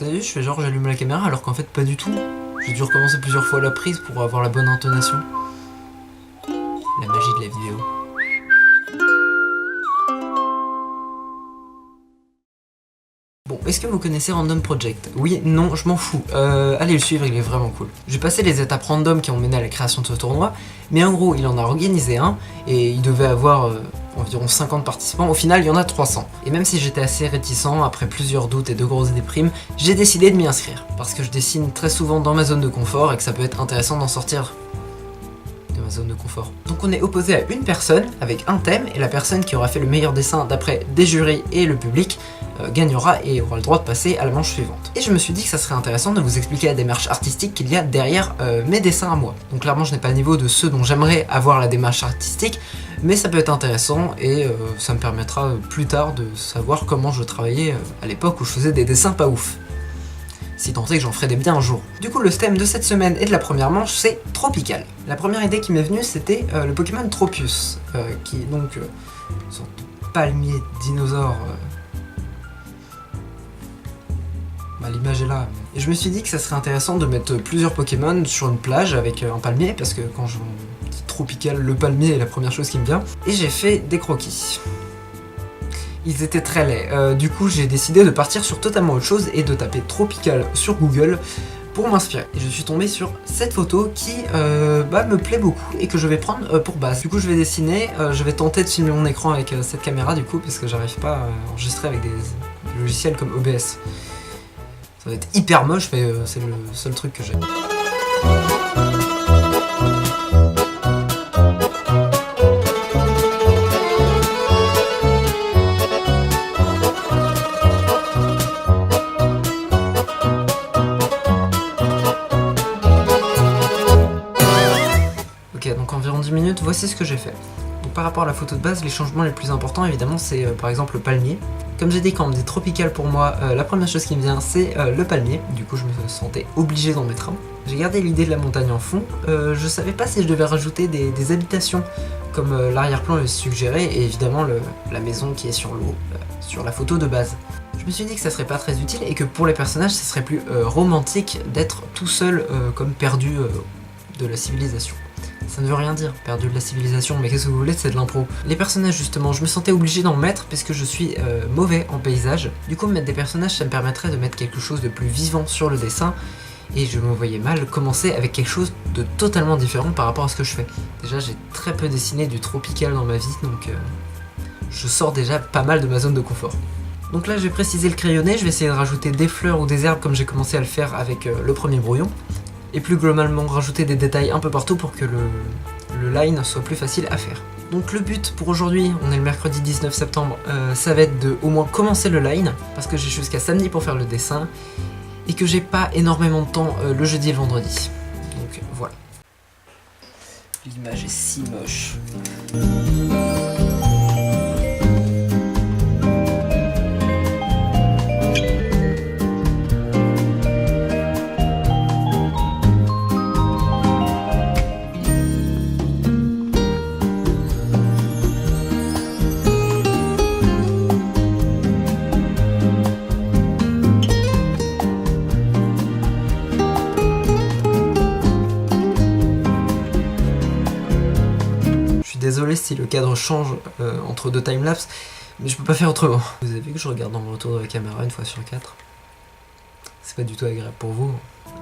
Vous avez vu, je fais genre j'allume la caméra alors qu'en fait pas du tout. J'ai dû recommencer plusieurs fois la prise pour avoir la bonne intonation. La magie de la vidéo. Bon, est-ce que vous connaissez Random Project? Oui, non, je m'en fous. Allez le suivre, il est vraiment cool. J'ai passé les étapes random qui ont mené à la création de ce tournoi, mais en gros, il en a organisé un, et il devait avoir environ 50 participants. Au final, il y en a 300. Et même si j'étais assez réticent, après plusieurs doutes et de grosses déprimes, j'ai décidé de m'y inscrire. Parce que je dessine très souvent dans ma zone de confort, et que ça peut être intéressant d'en sortir de ma zone de confort. Donc on est opposé à une personne, avec un thème, et la personne qui aura fait le meilleur dessin d'après des jurys et le public, gagnera et aura le droit de passer à la manche suivante. Et je me suis dit que ça serait intéressant de vous expliquer la démarche artistique qu'il y a derrière mes dessins à moi. Donc clairement je n'ai pas le niveau de ceux dont j'aimerais avoir la démarche artistique, mais ça peut être intéressant et ça me permettra plus tard de savoir comment je travaillais à l'époque où je faisais des dessins pas ouf. Si tant est que j'en ferai des bien un jour. Du coup le thème de cette semaine et de la première manche c'est Tropical. La première idée qui m'est venue c'était le Pokémon Tropius, qui est donc une sorte de palmier dinosaure. L'image est là. Et je me suis dit que ça serait intéressant de mettre plusieurs Pokémon sur une plage avec un palmier, parce que quand je dis Tropical, le palmier est la première chose qui me vient. Et j'ai fait des croquis. Ils étaient très laids. Du coup, j'ai décidé de partir sur totalement autre chose et de taper Tropical sur Google pour m'inspirer. Et je suis tombé sur cette photo qui me plaît beaucoup et que je vais prendre pour base. Du coup, je vais dessiner, je vais tenter de filmer mon écran avec cette caméra du coup, parce que j'arrive pas à enregistrer avec des logiciels comme OBS. Ça va être hyper moche, mais c'est le seul truc que j'ai. Ok, donc environ 10 minutes, voici ce que j'ai fait. Donc par rapport à la photo de base, les changements les plus importants évidemment c'est par exemple le palmier. Comme j'ai dit, quand on me dit Tropical pour moi, la première chose qui me vient c'est le palmier, du coup je me sentais obligé d'en mettre un. J'ai gardé l'idée de la montagne en fond, je savais pas si je devais rajouter des habitations comme l'arrière-plan le suggérait et évidemment la maison qui est sur l'eau, sur la photo de base. Je me suis dit que ça serait pas très utile et que pour les personnages ça serait plus romantique d'être tout seul comme perdu de la civilisation. Ça ne veut rien dire, perdu de la civilisation, mais qu'est-ce que vous voulez, c'est de l'impro. Les personnages justement, je me sentais obligé d'en mettre parce que je suis mauvais en paysage. Du coup mettre des personnages ça me permettrait de mettre quelque chose de plus vivant sur le dessin. Et je me voyais mal commencer avec quelque chose de totalement différent par rapport à ce que je fais. Déjà j'ai très peu dessiné du tropical dans ma vie, donc je sors déjà pas mal de ma zone de confort. Donc là je vais préciser le crayonné, je vais essayer de rajouter des fleurs ou des herbes comme j'ai commencé à le faire avec le premier brouillon. Et plus globalement rajouter des détails un peu partout pour que le line soit plus facile à faire. Donc le but pour aujourd'hui, on est le mercredi 19 septembre, ça va être de au moins commencer le line, parce que j'ai jusqu'à samedi pour faire le dessin, et que j'ai pas énormément de temps le jeudi et le vendredi. Donc voilà. L'image est si moche. Désolé si le cadre change entre deux timelapses, mais je peux pas faire autrement. Vous avez vu que je regarde dans le retour de la caméra une fois sur 4. C'est pas du tout agréable pour vous.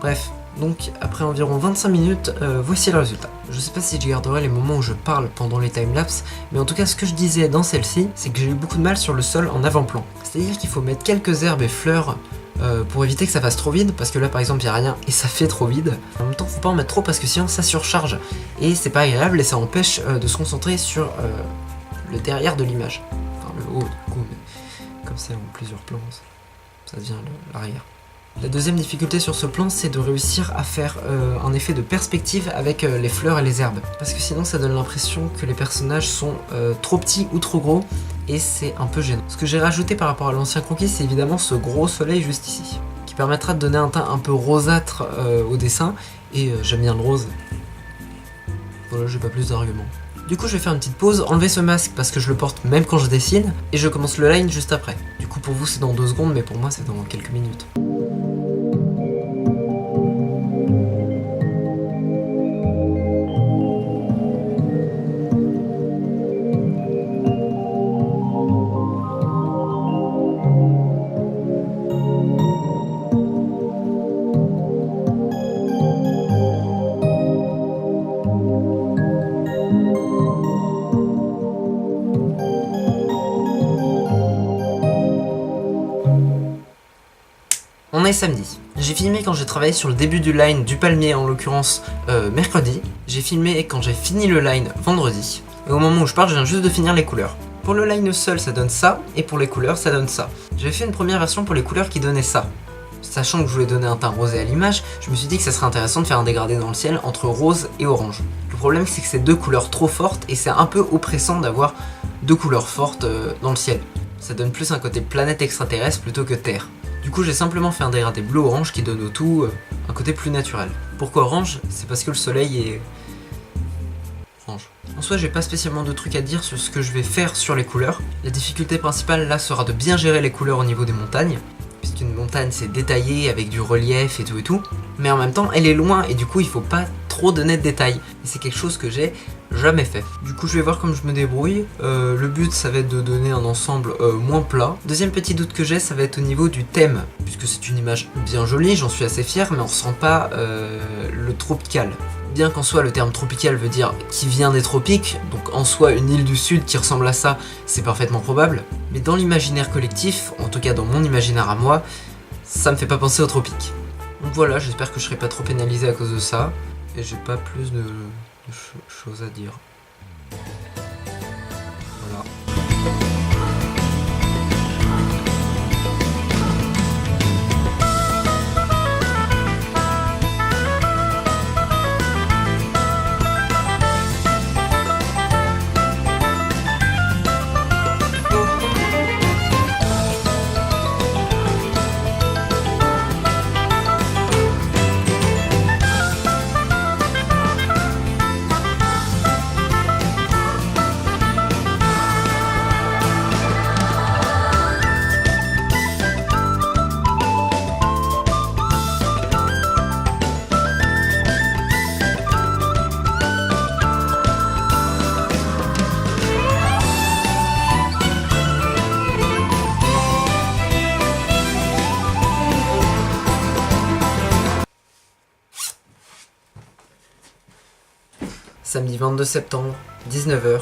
Bref, donc après environ 25 minutes, voici le résultat. Je sais pas si je garderai les moments où je parle pendant les timelapses, mais en tout cas ce que je disais dans celle-ci, c'est que j'ai eu beaucoup de mal sur le sol en avant-plan. C'est-à-dire qu'il faut mettre quelques herbes et fleurs pour éviter que ça fasse trop vide, parce que là par exemple il n'y a rien et ça fait trop vide. En même temps faut pas en mettre trop parce que sinon ça surcharge et c'est pas agréable et ça empêche de se concentrer sur le derrière de l'image. Enfin le haut du coup, mais comme c'est en plusieurs plans, ça devient l'arrière. La deuxième difficulté sur ce plan c'est de réussir à faire un effet de perspective avec les fleurs et les herbes. Parce que sinon ça donne l'impression que les personnages sont trop petits ou trop gros et c'est un peu gênant. Ce que j'ai rajouté par rapport à l'ancien croquis c'est évidemment ce gros soleil juste ici, qui permettra de donner un teint un peu rosâtre au dessin et j'aime bien le rose. Voilà, j'ai pas plus d'arguments. Du coup je vais faire une petite pause, enlever ce masque parce que je le porte même quand je dessine et je commence le line juste après. Du coup pour vous c'est dans 2 secondes mais pour moi c'est dans quelques minutes. est samedi. J'ai filmé quand j'ai travaillé sur le début du line du palmier, en l'occurrence mercredi. J'ai filmé quand j'ai fini le line vendredi. Et au moment où je parle, je viens juste de finir les couleurs. Pour le line seul, ça donne ça, et pour les couleurs, ça donne ça. J'avais fait une première version pour les couleurs qui donnait ça. Sachant que je voulais donner un teint rosé à l'image, je me suis dit que ça serait intéressant de faire un dégradé dans le ciel entre rose et orange. Le problème, c'est que c'est deux couleurs trop fortes, et c'est un peu oppressant d'avoir deux couleurs fortes dans le ciel. Ça donne plus un côté planète extraterrestre plutôt que terre. Du coup, j'ai simplement fait un dégradé bleu-orange qui donne au tout un côté plus naturel. Pourquoi orange? C'est parce que le soleil est orange. En soi, j'ai pas spécialement de trucs à dire sur ce que je vais faire sur les couleurs. La difficulté principale là sera de bien gérer les couleurs au niveau des montagnes, puisqu'une montagne c'est détaillé avec du relief et tout, mais en même temps elle est loin et du coup il faut pas trop donner de détails. Et c'est quelque chose que j'ai jamais fait. Du coup je vais voir comme je me débrouille. Le but ça va être de donner un ensemble moins plat. Deuxième petit doute que j'ai, ça va être au niveau du thème, puisque c'est une image bien jolie, j'en suis assez fier, mais on ressent pas le tropical. Bien qu'en soi le terme tropical veut dire qui vient des tropiques, donc en soi une île du sud qui ressemble à ça, c'est parfaitement probable. Mais dans l'imaginaire collectif, en tout cas dans mon imaginaire à moi, ça me fait pas penser aux tropiques. Donc voilà, j'espère que je serai pas trop pénalisé à cause de ça, et j'ai pas plus de choses à dire. Voilà. Samedi 22 septembre, 19h.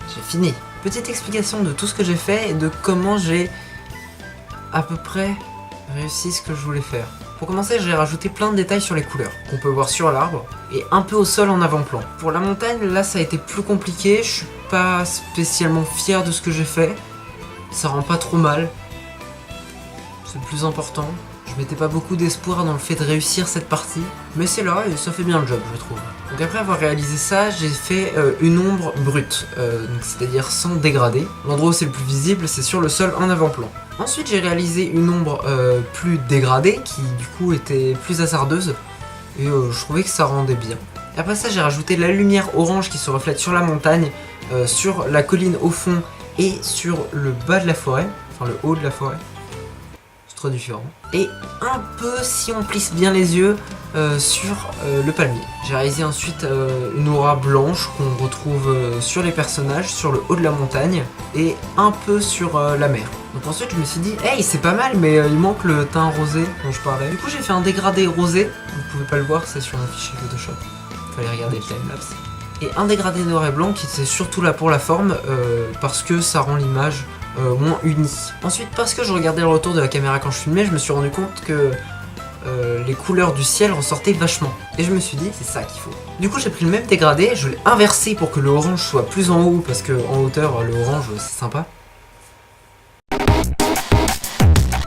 J'ai fini. Petite explication de tout ce que j'ai fait et de comment j'ai à peu près réussi ce que je voulais faire. Pour commencer, j'ai rajouté plein de détails sur les couleurs qu'on peut voir sur l'arbre et un peu au sol en avant-plan. Pour la montagne, là ça a été plus compliqué, je suis pas spécialement fier de ce que j'ai fait. Ça rend pas trop mal. C'est le plus important. Je mettais pas beaucoup d'espoir dans le fait de réussir cette partie, mais c'est là et ça fait bien le job, je trouve. Donc après avoir réalisé ça, j'ai fait une ombre brute, c'est-à-dire sans dégradé. L'endroit où c'est le plus visible, c'est sur le sol en avant-plan. Ensuite, j'ai réalisé une ombre plus dégradée, qui du coup était plus hasardeuse, et je trouvais que ça rendait bien. Et après ça, j'ai rajouté la lumière orange qui se reflète sur la montagne, sur la colline au fond et sur le bas de la forêt, enfin le haut de la forêt. Trop différent. Et un peu, si on plisse bien les yeux, sur le palmier. J'ai réalisé ensuite une aura blanche qu'on retrouve sur les personnages, sur le haut de la montagne, et un peu sur la mer. Donc ensuite je me suis dit, hey c'est pas mal, mais il manque le teint rosé dont je parlais. Du coup j'ai fait un dégradé rosé, vous pouvez pas le voir, c'est sur mon fichier Photoshop. Fallait regarder le timelapse. Et un dégradé noir et blanc qui était surtout là pour la forme, parce que ça rend l'image moins uni. Ensuite, parce que je regardais le retour de la caméra quand je filmais, je me suis rendu compte que les couleurs du ciel ressortaient vachement. Et je me suis dit, c'est ça qu'il faut. Du coup, j'ai pris le même dégradé, je l'ai inversé pour que le orange soit plus en haut, parce que en hauteur, le orange, c'est sympa.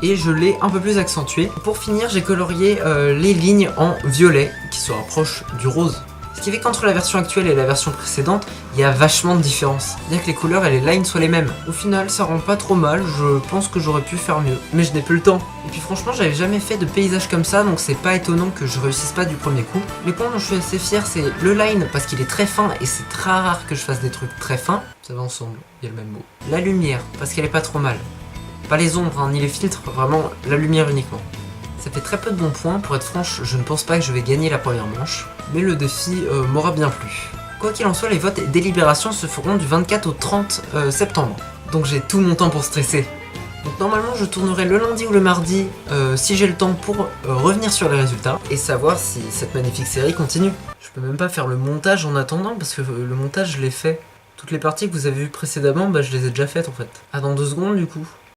Et je l'ai un peu plus accentué. Pour finir, j'ai colorié les lignes en violet, qui se rapprochent du rose. Ce qui fait qu'entre la version actuelle et la version précédente, il y a vachement de différence. Bien que les couleurs et les lines soient les mêmes. Au final, ça rend pas trop mal, je pense que j'aurais pu faire mieux. Mais je n'ai plus le temps. Et puis franchement, j'avais jamais fait de paysage comme ça, donc c'est pas étonnant que je réussisse pas du premier coup. Les points dont je suis assez fier, c'est le line, parce qu'il est très fin, et c'est très rare que je fasse des trucs très fins. Ça va ensemble, il y a le même mot. La lumière, parce qu'elle est pas trop mal. Pas les ombres, hein, ni les filtres, vraiment la lumière uniquement. Ça fait très peu de bons points, pour être franche, je ne pense pas que je vais gagner la première manche, mais le défi m'aura bien plu. Quoi qu'il en soit, les votes et délibérations se feront du 24 au 30 septembre, donc j'ai tout mon temps pour stresser. Donc normalement je tournerai le lundi ou le mardi si j'ai le temps pour revenir sur les résultats et savoir si cette magnifique série continue. Je peux même pas faire le montage en attendant parce que le montage je l'ai fait. Toutes les parties que vous avez vues précédemment, bah je les ai déjà faites en fait. Ah dans 2 secondes du coup.